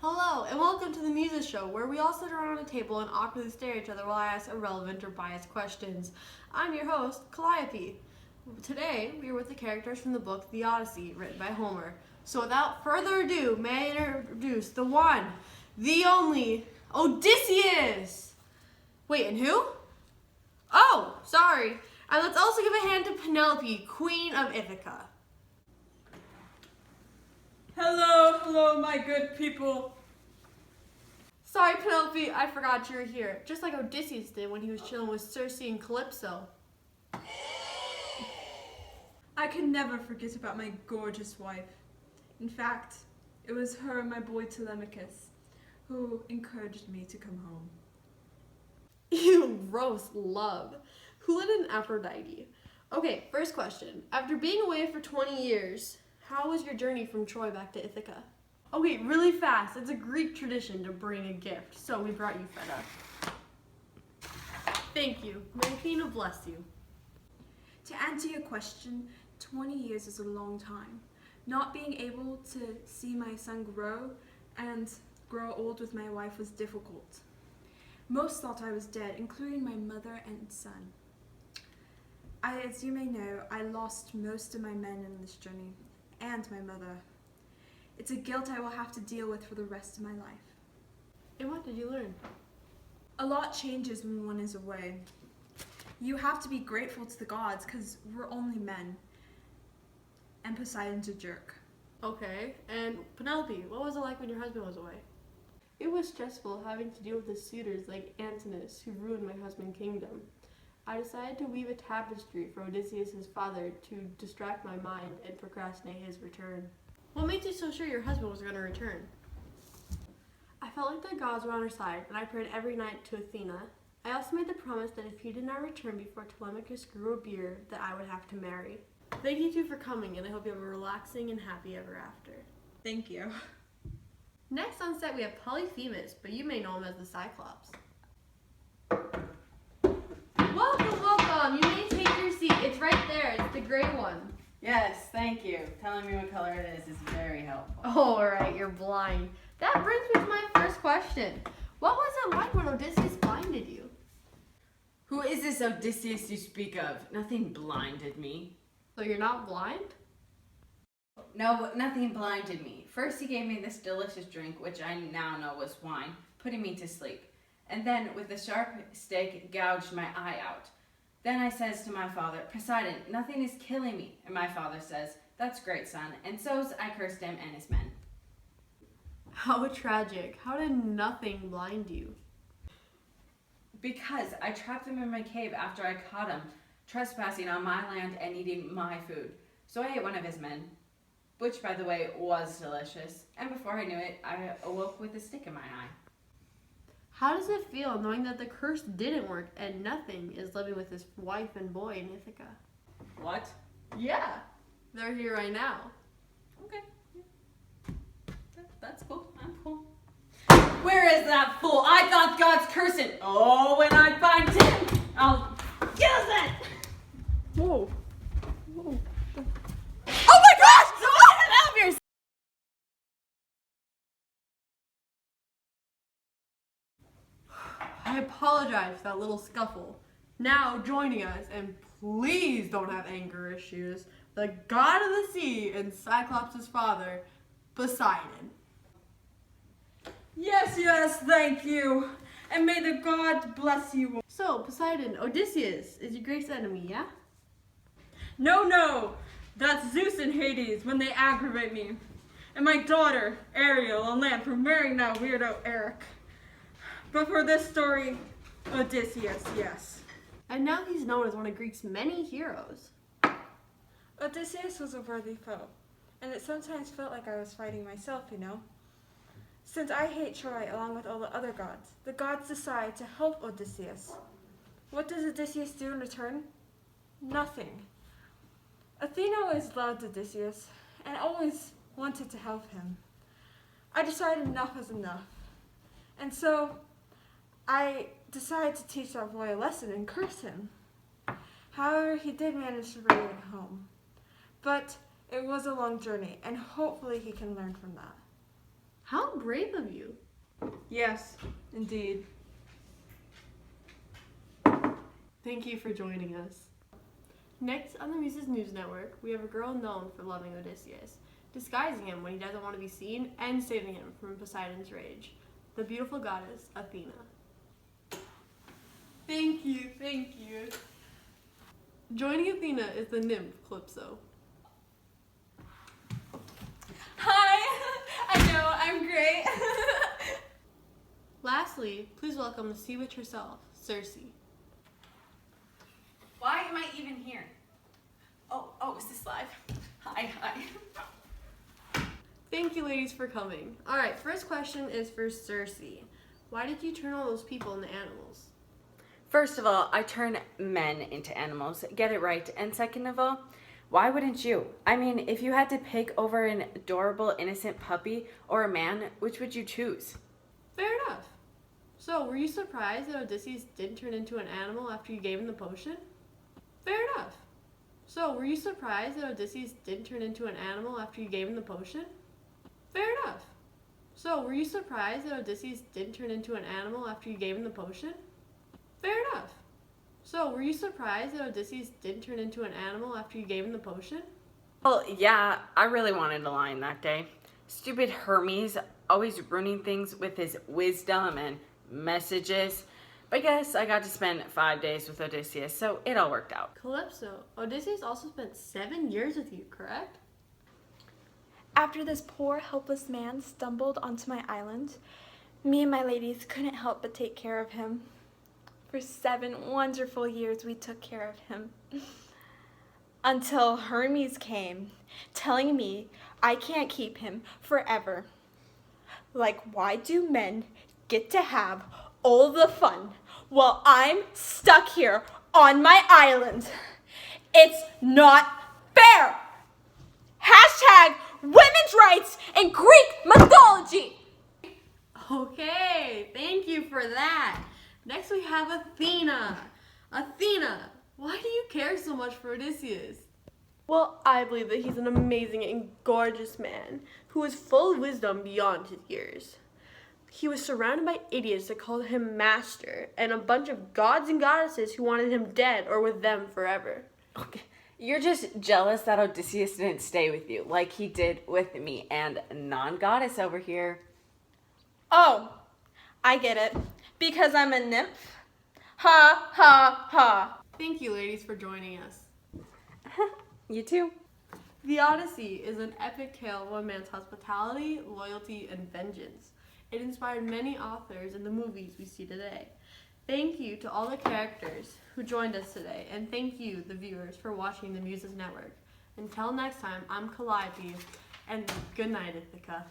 Hello, and welcome to the Music Show, where we all sit around a table and awkwardly stare at each other while I ask irrelevant or biased questions. I'm your host, Calliope. Today, we are with the characters from the book The Odyssey, written by Homer. So without further ado, may I introduce the one, the only, Odysseus! Wait, and who? Oh, sorry. And let's also give a hand to Penelope, Queen of Ithaca. Hello, my good people. Sorry, Penelope, I forgot you were here. Just like Odysseus did when he was chilling with Circe and Calypso. I can never forget about my gorgeous wife. In fact, it was her and my boy Telemachus who encouraged me to come home. You roast love. Who let in Aphrodite? Okay, first question. After being away for 20 years, how was your journey from Troy back to Ithaca? Okay, really fast. It's a Greek tradition to bring a gift, so we brought you feta. Thank you. May Athena bless you. To answer your question, 20 years is a long time. Not being able to see my son grow and grow old with my wife was difficult. Most thought I was dead, including my mother and son. As you may know, I lost most of my men in this journey, and my mother. It's a guilt I will have to deal with for the rest of my life. And what did you learn? A lot changes when one is away. You have to be grateful to the gods because we're only men. And Poseidon's a jerk. Okay, and Penelope, what was it like when your husband was away? It was stressful having to deal with the suitors like Antinous who ruined my husband's kingdom. I decided to weave a tapestry for Odysseus' father to distract my mind and procrastinate his return. What made you so sure your husband was going to return? I felt like the gods were on our side, and I prayed every night to Athena. I also made the promise that if he did not return before Telemachus grew a beard, that I would have to marry. Thank you two for coming, and I hope you have a relaxing and happy ever after. Thank you. Next on set we have Polyphemus, but you may know him as the Cyclops. Welcome! You may take your seat. It's right there. It's the gray one. Yes, thank you. Telling me what color it is very helpful. Oh, alright, you're blind. That brings me to my first question. What was it like when Odysseus blinded you? Who is this Odysseus you speak of? Nothing blinded me. So you're not blind? No, nothing blinded me. First he gave me this delicious drink, which I now know was wine, putting me to sleep. And then with a sharp stake gouged my eye out. Then I says to my father, Poseidon, nothing is killing me. And my father says, that's great, son. And so's I cursed him and his men. How tragic. How did nothing blind you? Because I trapped him in my cave after I caught him, trespassing on my land and eating my food. So I ate one of his men, which, by the way, was delicious. And before I knew it, I awoke with a stick in my eye. How does it feel knowing that the curse didn't work and nothing is living with his wife and boy in Ithaca? What? Yeah, they're here right now. Okay. That's cool. I'm cool. Where is that fool? I thought God's cursing. Oh, when I find him, I'll use it. Whoa. Whoa. Oh my gosh! Someone help yourself! I apologize for that little scuffle. Now joining us, and please don't have anger issues, the god of the sea and Cyclops' father, Poseidon. Yes, thank you. And may the god bless you. So, Poseidon, Odysseus is your greatest enemy, yeah? No. That's Zeus and Hades when they aggravate me. And my daughter, Ariel, on land for marrying that weirdo Eric. But for this story, Odysseus, yes. And now he's known as one of Greece's many heroes. Odysseus was a worthy foe, and it sometimes felt like I was fighting myself, you know. Since I hate Troy along with all the other gods, the gods decide to help Odysseus. What does Odysseus do in return? Nothing. Athena always loved Odysseus, and always wanted to help him. I decided enough was enough. And so I decided to teach that boy a lesson and curse him. However, he did manage to bring it home. But it was a long journey, and hopefully he can learn from that. How brave of you. Yes, indeed. Thank you for joining us. Next on the Muses News Network, we have a girl known for loving Odysseus, disguising him when he doesn't want to be seen, and saving him from Poseidon's rage. The beautiful goddess, Athena. Thank you, thank you. Joining Athena is the nymph, Calypso. Hi! I know, I'm great. Lastly, please welcome the sea witch herself, Circe. Why am I even here? Oh, is this live? Hi. Thank you, ladies, for coming. All right, first question is for Circe. Why did you turn all those people into animals? First of all, I turn men into animals. Get it right. And second of all, why wouldn't you? I mean, if you had to pick over an adorable, innocent puppy or a man, which would you choose? Fair enough. So, were you surprised that Odysseus didn't turn into an animal after you gave him the potion? Fair enough. So, were you surprised that Odysseus didn't turn into an animal after you gave him the potion? Fair enough. So, were you surprised that Odysseus didn't turn into an animal after you gave him the potion? Fair enough. So, were you surprised that Odysseus didn't turn into an animal after you gave him the potion? Well, yeah, I really wanted a lion that day. Stupid Hermes, always ruining things with his wisdom and messages. But yes, I got to spend 5 days with Odysseus, so it all worked out. Calypso, Odysseus also spent 7 years with you, correct? After this poor, helpless man stumbled onto my island, me and my ladies couldn't help but take care of him. For 7 wonderful years, we took care of him. Until Hermes came, telling me I can't keep him forever. Like, why do men get to have all the fun while I'm stuck here on my island? It's not fair! Hashtag women's rights in Greek mythology! Okay, thank you for that. Next we have Athena. Athena, why do you care so much for Odysseus? Well, I believe that he's an amazing and gorgeous man who is full of wisdom beyond his years. He was surrounded by idiots that called him master and a bunch of gods and goddesses who wanted him dead or with them forever. Okay. You're just jealous that Odysseus didn't stay with you like he did with me and non-goddess over here. Oh, I get it. Because I'm a nymph. Ha, ha, ha. Thank you, ladies, for joining us. You too. The Odyssey is an epic tale of one man's hospitality, loyalty, and vengeance. It inspired many authors in the movies we see today. Thank you to all the characters who joined us today, and thank you, the viewers, for watching the Muses Network. Until next time, I'm Calliope, and good night, Ithaca.